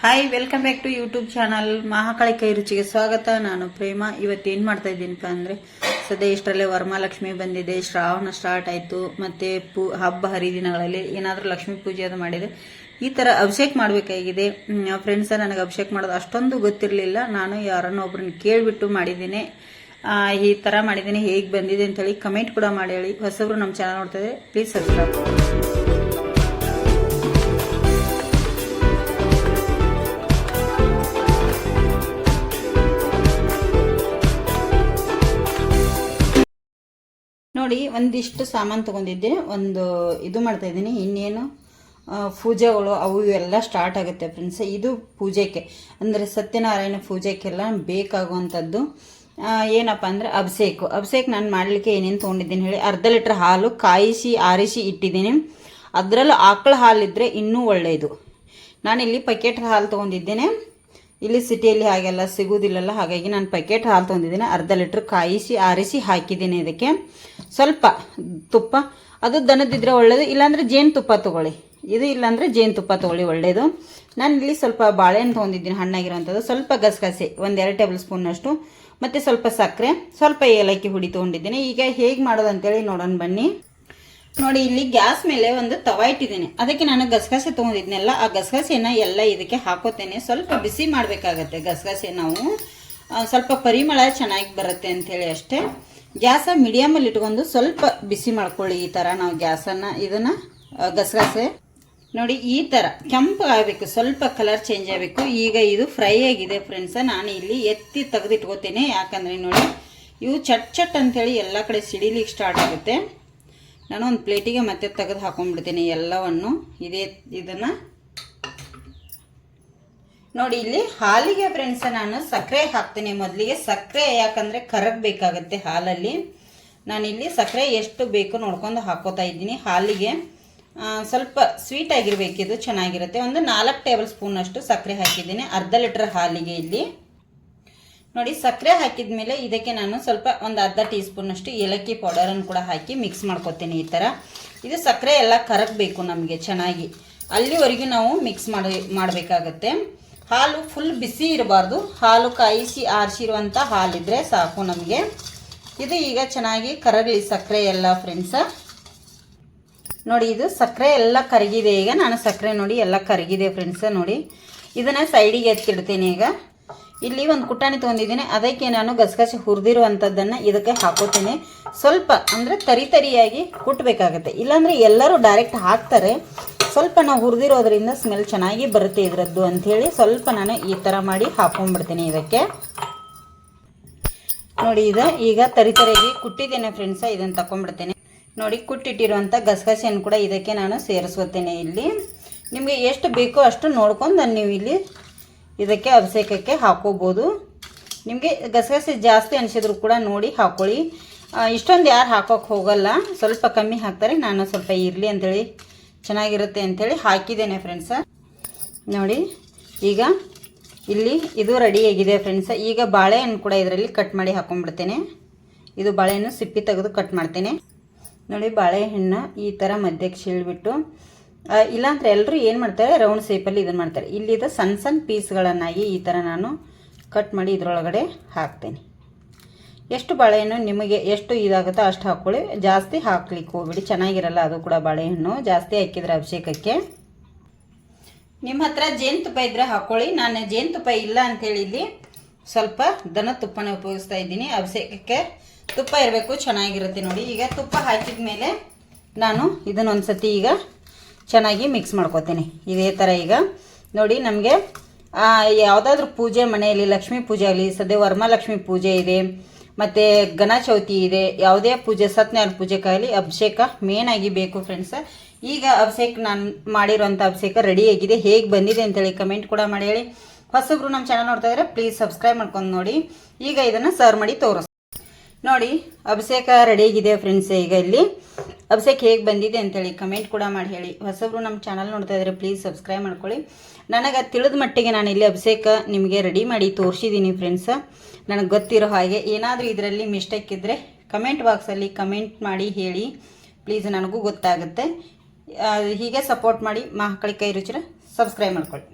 Hi, welcome back to YouTube channel Mahakali ಕೈ ರುಚಿಗೆ ಸ್ವಾಗತ. ನಾನು ಪ್ರೇಮ. ಇವತ್ತೇನು ಮಾಡ್ತಾ ಇದ್ದೀನಪ್ಪ ಅಂದರೆ, ಸದ್ಯ ಇಷ್ಟರಲ್ಲೇ ವರಮಹಾಲಕ್ಷ್ಮಿ ಬಂದಿದೆ, ಶ್ರಾವಣ ಸ್ಟಾರ್ಟ್ ಆಯಿತು. ಮತ್ತು ಹಬ್ಬ ಹರಿದಿನಗಳಲ್ಲಿ ಏನಾದರೂ ಲಕ್ಷ್ಮೀ ಪೂಜೆ ಅದು ಮಾಡಿದರೆ ಈ ಥರ ಅಭಿಷೇಕ ಮಾಡಬೇಕಾಗಿದೆ. ಫ್ರೆಂಡ್ಸ, ನನಗೆ ಅಭಿಷೇಕ ಮಾಡೋದು ಅಷ್ಟೊಂದು ಗೊತ್ತಿರಲಿಲ್ಲ. ನಾನು ಯಾರನ್ನೋ ಒಬ್ರನ್ನ ಕೇಳಿಬಿಟ್ಟು ಮಾಡಿದ್ದೀನಿ. ಈ ಥರ ಮಾಡಿದ್ದೀನಿ, ಹೇಗೆ ಬಂದಿದೆ ಅಂತೇಳಿ ಕಮೆಂಟ್ ಕೂಡ ಮಾಡಿ ಹೇಳಿ. ಹೊಸಬ್ರು ನಮ್ಮ ಚಾನಲ್ ನೋಡ್ತಾ ಇದ್ದರೆ ಪ್ಲೀಸ್ ಸಬ್ಸ್ಕ್ರೈಬ್. ನೋಡಿ, ಒಂದಿಷ್ಟು ಸಾಮಾನು ತೊಗೊಂಡಿದ್ದೆ. ಒಂದು ಇದು ಮಾಡ್ತಾ ಇದ್ದೀನಿ. ಇನ್ನೇನು ಪೂಜೆಗಳು ಅವು ಇವೆಲ್ಲ ಸ್ಟಾರ್ಟ್ ಆಗುತ್ತೆ ಫ್ರೆಂಡ್ಸ್. ಇದು ಪೂಜೆಗೆ ಅಂದರೆ ಸತ್ಯನಾರಾಯಣ ಪೂಜೆಗೆಲ್ಲ ಬೇಕಾಗುವಂಥದ್ದು. ಏನಪ್ಪ ಅಂದರೆ ಅಭಿಷೇಕ ನಾನು ಮಾಡಲಿಕ್ಕೆ ಏನೇನು ತೊಗೊಂಡಿದ್ದೀನಿ ಹೇಳಿ. ಅರ್ಧ ಲೀಟ್ರ್ ಹಾಲು ಕಾಯಿಸಿ ಆರಿಸಿ ಇಟ್ಟಿದ್ದೀನಿ. ಅದರಲ್ಲೂ ಆಕಳ ಹಾಲಿದ್ರೆ ಇನ್ನೂ ಒಳ್ಳೆಯದು. ನಾನಿಲ್ಲಿ ಪ್ಯಾಕೆಟ್ ಹಾಲು ತೊಗೊಂಡಿದ್ದೇನೆ. ಇಲ್ಲಿ ಸಿಟಿಯಲ್ಲಿ ಹಾಗೆಲ್ಲ ಸಿಗೋದಿಲ್ಲಲ್ಲ, ಹಾಗಾಗಿ ನಾನು ಪ್ಯಾಕೆಟ್ ಹಾಲು ತೊಗೊಂಡಿದ್ದೀನಿ. ಅರ್ಧ ಲೀಟ್ರ್ ಕಾಯಿಸಿ ಆರಿಸಿ ಹಾಕಿದ್ದೀನಿ. ಇದಕ್ಕೆ ಸ್ವಲ್ಪ ತುಪ್ಪ, ಅದು ದನದಿದ್ರೆ ಒಳ್ಳೆಯದು, ಇಲ್ಲಾಂದರೆ ಜೇನುತುಪ್ಪ ತೊಗೊಳ್ಳಿ. ಇದು ಇಲ್ಲಾಂದರೆ ಜೇನುತುಪ್ಪ ತೊಗೊಳ್ಳಿ, ಒಳ್ಳೆಯದು. ನಾನು ಇಲ್ಲಿ ಸ್ವಲ್ಪ ಬಾಳೆಹಣ್ಣು ತೊಗೊಂಡಿದ್ದೀನಿ, ಹಣ್ಣಾಗಿರೋವಂಥದ್ದು. ಸ್ವಲ್ಪ ಗಸಗಸೆ 1-2 ಟೇಬಲ್ ಸ್ಪೂನಷ್ಟು, ಮತ್ತು ಸ್ವಲ್ಪ ಸಕ್ಕರೆ, ಸ್ವಲ್ಪ ಏಲಕ್ಕಿ ಹುಡಿ ತೊಗೊಂಡಿದ್ದೀನಿ. ಈಗ ಹೇಗೆ ಮಾಡೋದು ಅಂತೇಳಿ ನೋಡೋಣ ಬನ್ನಿ. ನೋಡಿ, ಇಲ್ಲಿ ಗ್ಯಾಸ್ ಮೇಲೆ ಒಂದು ತವಾ ಇಟ್ಟಿದ್ದೀನಿ. ಅದಕ್ಕೆ ನಾನು ಗಸಗಸೆ ತೊಗೊಂಡಿದ್ನೆಲ್ಲ ಆ ಗಸಗಸೆನ ಎಲ್ಲ ಇದಕ್ಕೆ ಹಾಕೋತೇನೆ. ಸ್ವಲ್ಪ ಬಿಸಿ ಮಾಡಬೇಕಾಗತ್ತೆ ಗಸಗಸೆ. ನಾವು ಸ್ವಲ್ಪ ಪರಿಮಳ ಚೆನ್ನಾಗಿ ಬರುತ್ತೆ ಅಂಥೇಳಿ ಅಷ್ಟೇ. ಗ್ಯಾಸ ಮೀಡಿಯಮಲ್ಲಿ ಇಟ್ಕೊಂಡು ಸ್ವಲ್ಪ ಬಿಸಿ ಮಾಡ್ಕೊಳ್ಳಿ. ಈ ಥರ ನಾವು ಗ್ಯಾಸನ್ನು ಇದನ್ನು ಗಸಗಸೆ ನೋಡಿ ಈ ಥರ ಕೆಂಪು ಆಗಬೇಕು, ಸ್ವಲ್ಪ ಕಲರ್ ಚೇಂಜ್ ಆಗಬೇಕು. ಈಗ ಇದು ಫ್ರೈ ಆಗಿದೆ ಫ್ರೆಂಡ್ಸ. ನಾನು ಇಲ್ಲಿ ಎತ್ತಿ ತೆಗೆದಿಟ್ಕೋತೇನೆ. ಯಾಕಂದರೆ ನೋಡಿ, ಇವು ಚಟ್ ಅಂಥೇಳಿ ಎಲ್ಲ ಕಡೆ ಸಿಡಿಲಿಕ್ಕೆ ಸ್ಟಾರ್ಟ್ ಆಗುತ್ತೆ. ನಾನು ಒಂದು ಪ್ಲೇಟಿಗೆ ಮತ್ತೆ ತೆಗೆದು ಹಾಕೊಂಡ್ಬಿಡ್ತೀನಿ ಎಲ್ಲವನ್ನು. ಇದನ್ನು ನೋಡಿ, ಇಲ್ಲಿ ಹಾಲಿಗೆ ಫ್ರೆಂಡ್ಸ ನಾನು ಸಕ್ಕರೆ ಹಾಕ್ತೀನಿ ಮೊದಲಿಗೆ. ಸಕ್ಕರೆ ಯಾಕಂದರೆ ಕರಗಬೇಕಾಗತ್ತೆ ಹಾಲಲ್ಲಿ. ನಾನಿಲ್ಲಿ ಸಕ್ಕರೆ ಎಷ್ಟು ಬೇಕು ನೋಡ್ಕೊಂಡು ಹಾಕೋತಾ ಇದ್ದೀನಿ. ಹಾಲಿಗೆ ಸ್ವಲ್ಪ ಸ್ವೀಟ್ ಆಗಿರಬೇಕಿದು, ಚೆನ್ನಾಗಿರುತ್ತೆ. ಒಂದು 4 ಟೇಬಲ್ ಸ್ಪೂನಷ್ಟು ಸಕ್ಕರೆ ಹಾಕಿದ್ದೀನಿ ಅರ್ಧ ಲೀಟ್ರ್ ಹಾಲಿಗೆ. ಇಲ್ಲಿ ನೋಡಿ, ಸಕ್ಕರೆ ಹಾಕಿದ ಮೇಲೆ ಇದಕ್ಕೆ ನಾನು ಸ್ವಲ್ಪ ಒಂದು ಅರ್ಧ ಟೀ ಸ್ಪೂನಷ್ಟು ಏಲಕ್ಕಿ ಪೌಡರನ್ನು ಕೂಡ ಹಾಕಿ ಮಿಕ್ಸ್ ಮಾಡ್ಕೊತೀನಿ. ಈ ಥರ ಇದು ಸಕ್ಕರೆ ಎಲ್ಲ ಕರಗಬೇಕು ನಮಗೆ ಚೆನ್ನಾಗಿ. ಅಲ್ಲಿವರೆಗೂ ನಾವು ಮಿಕ್ಸ್ ಮಾಡಬೇಕಾಗತ್ತೆ. ಹಾಲು ಫುಲ್ ಬಿಸಿ ಇರಬಾರ್ದು. ಹಾಲು ಕಾಯಿಸಿ ಆರಿಸಿರುವಂಥ ಹಾಲಿದ್ರೆ ಸಾಕು ನಮಗೆ. ಇದು ಈಗ ಚೆನ್ನಾಗಿ ಕರಗಲಿ ಸಕ್ಕರೆ ಎಲ್ಲ ಫ್ರೆಂಡ್ಸ. ನೋಡಿ, ಇದು ಸಕ್ಕರೆ ಎಲ್ಲ ಕರಗಿದೆ. ಈಗ ನಾನು ಸಕ್ಕರೆ ನೋಡಿ ಎಲ್ಲ ಕರಗಿದೆ ಫ್ರೆಂಡ್ಸ. ನೋಡಿ, ಇದನ್ನು ಸೈಡಿಗೆ ಎತ್ತಿಡ್ತೀನಿ. ಈಗ ಇಲ್ಲಿ ಒಂದು ಕುಟ್ಟಾಣಿ ತೊಗೊಂಡಿದ್ದೀನಿ. ಅದಕ್ಕೆ ನಾನು ಗಸಗಸೆ ಹುರಿದಿರುವಂಥದ್ದನ್ನು ಇದಕ್ಕೆ ಹಾಕೋತೀನಿ. ಸ್ವಲ್ಪ ಅಂದರೆ ತರಿಯಾಗಿ ಕುಟ್ಟಬೇಕಾಗತ್ತೆ, ಇಲ್ಲಾಂದರೆ ಎಲ್ಲರೂ ಡೈರೆಕ್ಟ್ ಹಾಕ್ತಾರೆ. ಸ್ವಲ್ಪ ನಾವು ಹುರಿದಿರೋದ್ರಿಂದ ಸ್ಮೆಲ್ ಚೆನ್ನಾಗಿ ಬರುತ್ತೆ ಇದರದ್ದು ಅಂಥೇಳಿ ಸ್ವಲ್ಪ ನಾನು ಈ ಥರ ಮಾಡಿ ಹಾಕೊಂಡ್ಬಿಡ್ತೀನಿ ಇದಕ್ಕೆ. ನೋಡಿ, ಈಗ ತರಿಯಾಗಿ ಕುಟ್ಟಿದ್ದೇನೆ ಫ್ರೆಂಡ್ಸ. ಇದನ್ನು ತಗೊಂಡ್ಬಿಡ್ತೇನೆ. ನೋಡಿ, ಕುಟ್ಟಿಟ್ಟಿರುವಂಥ ಗಸಗಸೆಯನ್ನು ಕೂಡ ಇದಕ್ಕೆ ನಾನು ಸೇರಿಸ್ಕೋತೇನೆ. ಇಲ್ಲಿ ನಿಮಗೆ ಎಷ್ಟು ಬೇಕೋ ಅಷ್ಟು ನೋಡ್ಕೊಂಡು ನೀವು ಇಲ್ಲಿ ಇದಕ್ಕೆ ಅಭಿಷೇಕಕ್ಕೆ ಹಾಕೋಬೋದು. ನಿಮಗೆ ಗಸಗಸೆ ಜಾಸ್ತಿ ಅನಿಸಿದ್ರು ಕೂಡ ನೋಡಿ ಹಾಕ್ಕೊಳ್ಳಿ. ಇಷ್ಟೊಂದು ಯಾರು ಹಾಕೋಕ್ಕೆ ಹೋಗಲ್ಲ, ಸ್ವಲ್ಪ ಕಮ್ಮಿ ಹಾಕ್ತಾರೆ. ನಾನು ಸ್ವಲ್ಪ ಇರಲಿ ಅಂಥೇಳಿ ಚೆನ್ನಾಗಿರುತ್ತೆ ಅಂಥೇಳಿ ಹಾಕಿದ್ದೇನೆ ಫ್ರೆಂಡ್ಸ. ನೋಡಿ, ಈಗ ಇಲ್ಲಿ ಇದು ರೆಡಿಯಾಗಿದೆ ಫ್ರೆಂಡ್ಸ. ಈಗ ಬಾಳೆಹಣ್ಣು ಕೂಡ ಇದರಲ್ಲಿ ಕಟ್ ಮಾಡಿ ಹಾಕೊಂಡ್ಬಿಡ್ತೇನೆ. ಇದು ಬಾಳೆಹಣ್ಣು ಸಿಪ್ಪಿ ತೆಗೆದು ಕಟ್ ಮಾಡ್ತೇನೆ. ನೋಡಿ, ಬಾಳೆಹಣ್ಣು ಈ ಥರ ಮಧ್ಯಕ್ಕೆ ಸೀಳ್ಬಿಟ್ಟು, ಇಲ್ಲಾಂದ್ರೆ ಎಲ್ಲರೂ ಏನು ಮಾಡ್ತಾರೆ, ರೌಂಡ್ ಶೇಪಲ್ಲಿ ಇದನ್ನು ಮಾಡ್ತಾರೆ. ಇಲ್ಲಿದು ಸಣ್ಣ ಪೀಸ್ಗಳನ್ನಾಗಿ ಈ ಥರ ನಾನು ಕಟ್ ಮಾಡಿ ಇದರೊಳಗಡೆ ಹಾಕ್ತೇನೆ. ಎಷ್ಟು ಬಾಳೆಹಣ್ಣು ನಿಮಗೆ ಎಷ್ಟು ಇದಾಗುತ್ತೋ ಅಷ್ಟು ಹಾಕ್ಕೊಳ್ಳಿ. ಜಾಸ್ತಿ ಹಾಕ್ಲಿಕ್ಕೆ ಹೋಗ್ಬಿಡಿ, ಚೆನ್ನಾಗಿರಲ್ಲ ಅದು ಕೂಡ. ಬಾಳೆಹಣ್ಣು ಜಾಸ್ತಿ ಹಾಕಿದ್ರೆ ಅಭಿಷೇಕಕ್ಕೆ. ನಿಮ್ಮ ಹತ್ರ ಜೇನುತುಪ್ಪ ಇದ್ದರೆ ಹಾಕ್ಕೊಳ್ಳಿ. ನಾನು ಜೇನುತುಪ್ಪ ಇಲ್ಲ ಅಂಥೇಳಿ ಇಲ್ಲಿ ಸ್ವಲ್ಪ ದನ ತುಪ್ಪನ ಉಪಯೋಗಿಸ್ತಾ ಇದ್ದೀನಿ. ಅಭಿಷೇಕಕ್ಕೆ ತುಪ್ಪ ಇರಬೇಕು, ಚೆನ್ನಾಗಿರುತ್ತೆ. ನೋಡಿ, ಈಗ ತುಪ್ಪ ಹಾಕಿದ ಮೇಲೆ ನಾನು ಇದನ್ನೊಂದು ಸತಿ ಈಗ ಚೆನ್ನಾಗಿ ಮಿಕ್ಸ್ ಮಾಡ್ಕೋತೀನಿ ಇದೇ ಥರ. ಈಗ ನೋಡಿ, ನಮಗೆ ಯಾವುದಾದ್ರೂ ಪೂಜೆ ಮನೆಯಲ್ಲಿ, ಲಕ್ಷ್ಮೀ ಪೂಜೆ ಆಗಲಿ, ಸದ್ಯ ವರಮಹಾಲಕ್ಷ್ಮಿ ಪೂಜೆ ಇದೆ, ಮತ್ತು ಗಣೇಶ ಚೌತಿ ಇದೆ, ಯಾವುದೇ ಪೂಜೆ ಸತ್ಯನಾರಾಯಣ ಪೂಜೆಗಾಗಲಿ ಅಭಿಷೇಕ ಮೇನಾಗಿ ಬೇಕು ಫ್ರೆಂಡ್ಸ್. ಈಗ ಅಭಿಷೇಕ ನಾನು ಮಾಡಿರೋಂಥ ಅಭಿಷೇಕ ರೆಡಿಯಾಗಿದೆ. ಹೇಗೆ ಬಂದಿದೆ ಅಂತೇಳಿ ಕಮೆಂಟ್ ಕೂಡ ಮಾಡಿ ಹೇಳಿ. ಹೊಸಬ್ರು ನಮ್ಮ ಚಾನಲ್ ನೋಡ್ತಾ ಇದ್ದರೆ ಪ್ಲೀಸ್ ಸಬ್ಸ್ಕ್ರೈಬ್ ಮಾಡ್ಕೊಂಡು ನೋಡಿ. ಈಗ ಇದನ್ನು ಸರ್ವ್ ಮಾಡಿ ತೋರಿಸ್. ನೋಡಿ, ಅಭಿಷೇಕ ರೆಡಿಯಾಗಿದೆ ಫ್ರೆಂಡ್ಸ್. ಈಗ ಇಲ್ಲಿ ಅಭಿಷೇಕ ಹೇಗೆ ಬಂದಿದೆ ಅಂತೇಳಿ ಕಮೆಂಟ್ ಕೂಡ ಮಾಡಿ ಹೇಳಿ. ಹೊಸಬ್ರು ನಮ್ಮ ಚಾನಲ್ ನೋಡ್ತಾ ಇದ್ದರೆ ಪ್ಲೀಸ್ ಸಬ್ಸ್ಕ್ರೈಬ್ ಮಾಡ್ಕೊಳ್ಳಿ. ನನಗೆ ತಿಳಿದ ಮಟ್ಟಿಗೆ ನಾನು ಇಲ್ಲಿ ಅಭಿಷೇಕ ನಿಮಗೆ ರೆಡಿ ಮಾಡಿ ತೋರಿಸಿದ್ದೀನಿ ಫ್ರೆಂಡ್ಸ. ನನಗೆ ಗೊತ್ತಿರೋ ಹಾಗೆ ಏನಾದರೂ ಇದರಲ್ಲಿ ಮಿಸ್ಟೇಕ್ ಇದ್ದರೆ ಕಮೆಂಟ್ ಬಾಕ್ಸಲ್ಲಿ ಕಮೆಂಟ್ ಮಾಡಿ ಹೇಳಿ ಪ್ಲೀಸ್, ನನಗೂ ಗೊತ್ತಾಗುತ್ತೆ. ಹೀಗೆ ಸಪೋರ್ಟ್ ಮಾಡಿ. ಮಹಾಕಾಳಿ ಕೈ ರುಚಿನ ಸಬ್ಸ್ಕ್ರೈಬ್ ಮಾಡ್ಕೊಳ್ಳಿ.